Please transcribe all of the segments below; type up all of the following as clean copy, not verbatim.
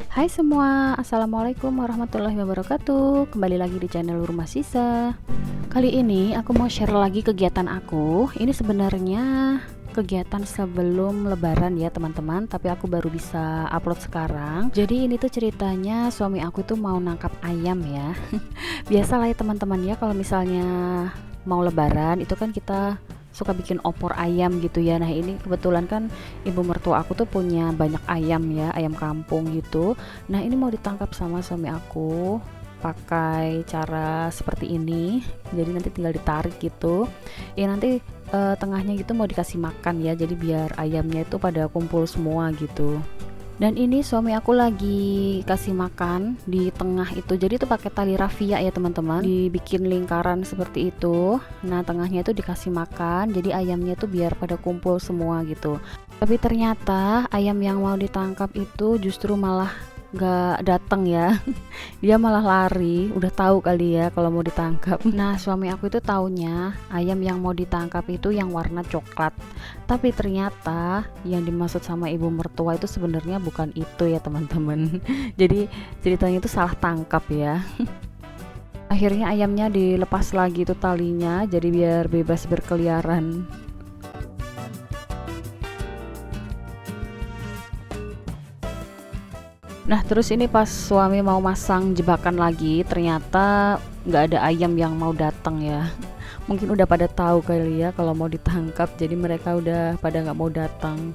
Hai semua, Assalamualaikum warahmatullahi wabarakatuh. Kembali lagi di channel Rumah Sisa. Kali ini aku mau share lagi kegiatan aku. Ini sebenarnya kegiatan sebelum lebaran ya teman-teman, tapi aku baru bisa upload sekarang. Jadi ini tuh ceritanya suami aku tuh mau nangkap ayam ya. Biasalah ya teman-teman ya, kalau misalnya mau lebaran itu kan kita suka bikin opor ayam gitu ya. Nah ini kebetulan kan ibu mertua aku tuh punya banyak ayam ya, ayam kampung gitu. Nah ini mau ditangkap sama suami aku pakai cara seperti ini. Jadi nanti tinggal ditarik gitu ya, nanti tengahnya gitu mau dikasih makan ya, jadi biar ayamnya itu pada kumpul semua gitu. Dan ini suami aku lagi kasih makan di tengah itu, jadi itu pakai tali rafia ya teman-teman, dibikin lingkaran seperti itu. Nah tengahnya itu dikasih makan, jadi ayamnya tuh biar pada kumpul semua gitu. Tapi ternyata ayam yang mau ditangkap itu justru malah gak datang ya. Dia malah lari, udah tahu kali ya kalau mau ditangkap. Nah suami aku itu taunya ayam yang mau ditangkap itu yang warna coklat, tapi ternyata yang dimaksud sama ibu mertua itu sebenarnya bukan itu ya teman-teman. Jadi ceritanya itu salah tangkap ya. Akhirnya ayamnya dilepas lagi tuh talinya, jadi biar bebas berkeliaran. Nah terus ini pas suami mau masang jebakan lagi, ternyata nggak ada ayam yang mau datang ya. Mungkin udah pada tahu kali ya kalau mau ditangkap, jadi mereka udah pada nggak mau datang.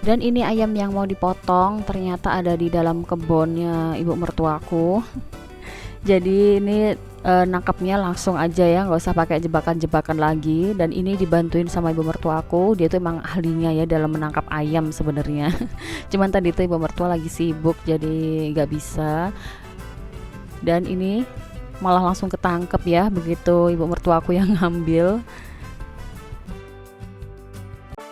Dan ini ayam yang mau dipotong ternyata ada di dalam kebunnya ibu mertuaku. Jadi ini nangkapnya langsung aja ya, nggak usah pakai jebakan-jebakan lagi. Dan ini dibantuin sama ibu mertua aku, dia tuh emang ahlinya ya dalam menangkap ayam sebenarnya. Cuman tadi tuh ibu mertua lagi sibuk jadi nggak bisa. Dan ini malah langsung ketangkep ya, begitu ibu mertua aku yang ngambil.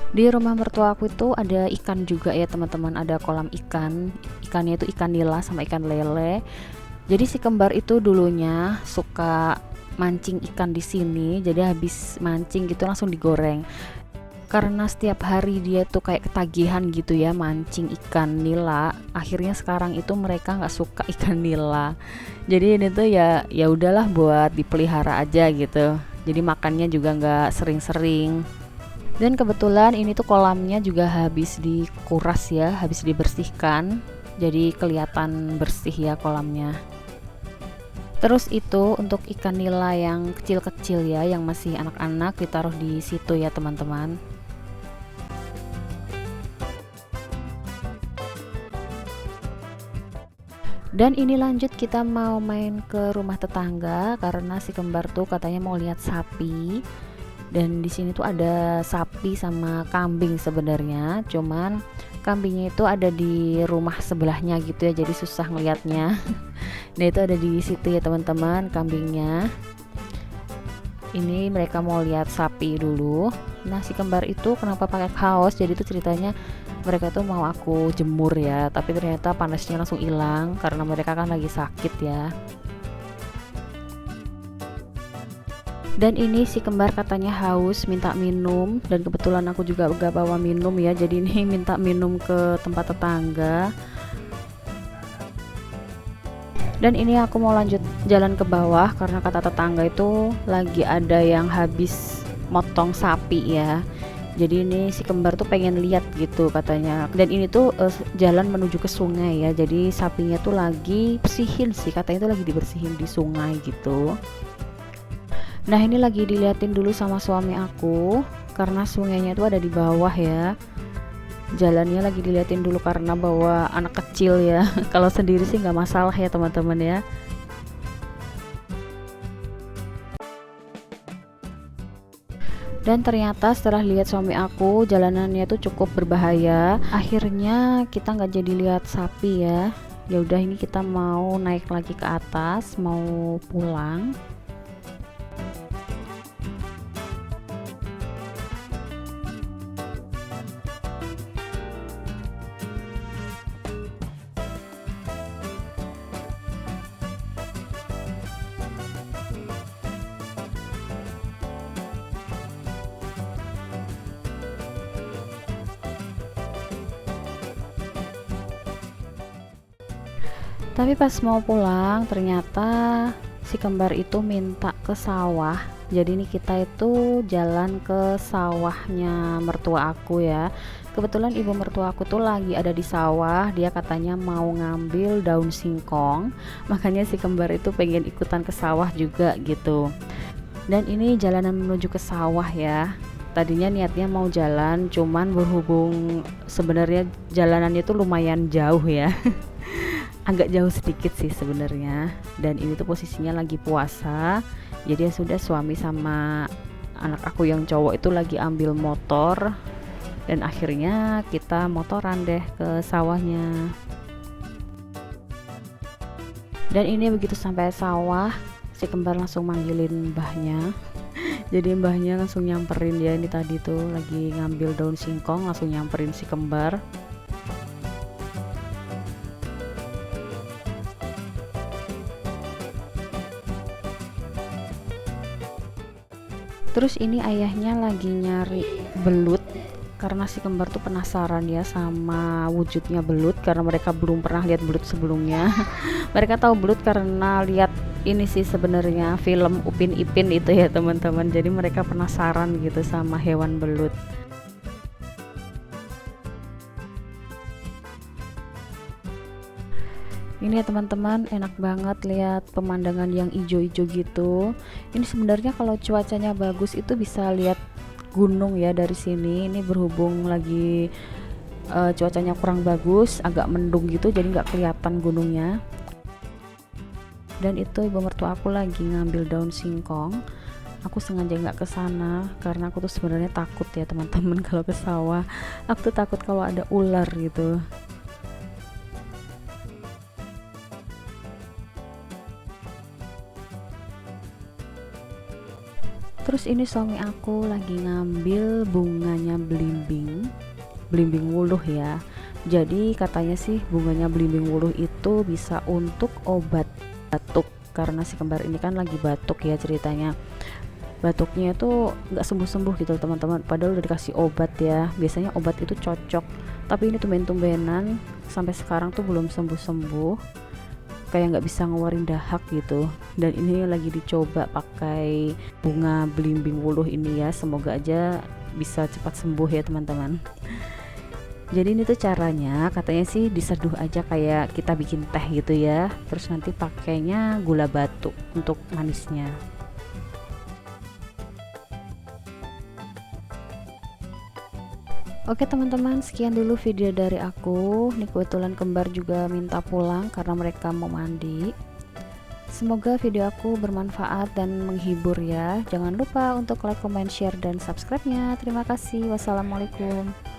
Di rumah mertua aku itu ada ikan juga ya teman-teman, ada kolam ikan. Ikannya itu ikan nila sama ikan lele. Jadi si kembar itu dulunya suka mancing ikan di sini, jadi habis mancing gitu langsung digoreng. Karena setiap hari dia tuh kayak ketagihan gitu ya mancing ikan nila, akhirnya sekarang itu mereka nggak suka ikan nila. Jadi ini tuh ya udahlah buat dipelihara aja gitu. Jadi makannya juga nggak sering-sering. Dan kebetulan ini tuh kolamnya juga habis dikuras ya, habis dibersihkan. Jadi kelihatan bersih ya kolamnya. Terus itu untuk ikan nila yang kecil-kecil ya, yang masih anak-anak ditaruh di situ ya teman-teman. Dan ini lanjut kita mau main ke rumah tetangga karena si kembar tuh katanya mau lihat sapi. Dan di sini tuh ada sapi sama kambing sebenarnya, cuman kambingnya itu ada di rumah sebelahnya gitu ya, jadi susah ngelihatnya. Nah itu ada di situ ya teman-teman kambingnya. Ini mereka mau lihat sapi dulu. Nah si kembar itu kenapa pakai kaos, jadi itu ceritanya mereka tuh mau aku jemur ya, tapi ternyata panasnya langsung hilang karena mereka kan lagi sakit ya. Dan ini si kembar katanya haus minta minum, dan kebetulan aku juga gak bawa minum ya, jadi ini minta minum ke tempat tetangga. Dan ini aku mau lanjut jalan ke bawah karena kata tetangga itu lagi ada yang habis motong sapi ya. Jadi ini si kembar tuh pengen lihat gitu katanya. Dan ini tuh jalan menuju ke sungai ya, jadi sapinya tuh lagi bersihin sih, katanya tuh lagi dibersihin di sungai gitu. Nah ini lagi diliatin dulu sama suami aku karena sungainya itu ada di bawah ya. Jalannya lagi diliatin dulu karena bawa anak kecil ya. Kalau sendiri sih nggak masalah ya teman-teman ya. Dan ternyata setelah lihat suami aku jalanannya tuh cukup berbahaya, akhirnya kita nggak jadi lihat sapi ya. Ya udah ini kita mau naik lagi ke atas, mau pulang. Tapi pas mau pulang ternyata si kembar itu minta ke sawah. Jadi ini kita itu jalan ke sawahnya mertua aku ya. Kebetulan ibu mertua aku tuh lagi ada di sawah. Dia katanya mau ngambil daun singkong. Makanya si kembar itu pengen ikutan ke sawah juga gitu. Dan ini jalanan menuju ke sawah ya. Tadinya niatnya mau jalan, cuman berhubung sebenarnya jalanannya itu lumayan jauh ya. Agak jauh sedikit sih sebenarnya, dan ini tuh posisinya lagi puasa, jadi ya sudah, suami sama anak aku yang cowok itu lagi ambil motor, dan akhirnya kita motoran deh ke sawahnya. Dan ini begitu sampai sawah, si kembar langsung manggilin mbahnya. Jadi mbahnya langsung nyamperin dia, ini tadi tuh lagi ngambil daun singkong, langsung nyamperin si kembar. Terus ini ayahnya lagi nyari belut karena si kembar tuh penasaran ya sama wujudnya belut, karena mereka belum pernah lihat belut sebelumnya. Mereka tahu belut karena lihat ini sih sebenarnya film Upin Ipin itu ya teman-teman. Jadi mereka penasaran gitu sama hewan belut. Ini ya teman-teman, enak banget lihat pemandangan yang ijo-ijo gitu. Ini sebenarnya kalau cuacanya bagus itu bisa lihat gunung ya dari sini. Ini berhubung lagi cuacanya kurang bagus, agak mendung gitu, jadi nggak kelihatan gunungnya. Dan itu ibu mertua aku lagi ngambil daun singkong. Aku sengaja nggak ke sana karena aku tuh sebenarnya takut ya teman-teman kalau ke sawah. Aku tuh takut kalau ada ular gitu. Terus ini suami aku lagi ngambil bunganya belimbing, belimbing wuluh ya. Jadi katanya sih bunganya belimbing wuluh itu bisa untuk obat batuk, karena si kembar ini kan lagi batuk ya ceritanya. Batuknya itu nggak sembuh-sembuh gitu teman-teman, padahal udah dikasih obat ya. Biasanya obat itu cocok, tapi ini tumben-tumbenan sampai sekarang tuh belum sembuh-sembuh, kayak nggak bisa ngeluarin dahak gitu. Dan ini lagi dicoba pakai bunga belimbing wuluh ini ya, semoga aja bisa cepat sembuh ya teman-teman. Jadi ini tuh caranya katanya sih diseduh aja kayak kita bikin teh gitu ya, terus nanti pakainya gula batu untuk manisnya. Oke teman-teman, sekian dulu video dari aku. Nih kebetulan kembar juga minta pulang karena mereka mau mandi. Semoga video aku bermanfaat dan menghibur ya. Jangan lupa untuk like, comment, share, dan subscribe-nya. Terima kasih. Wassalamualaikum.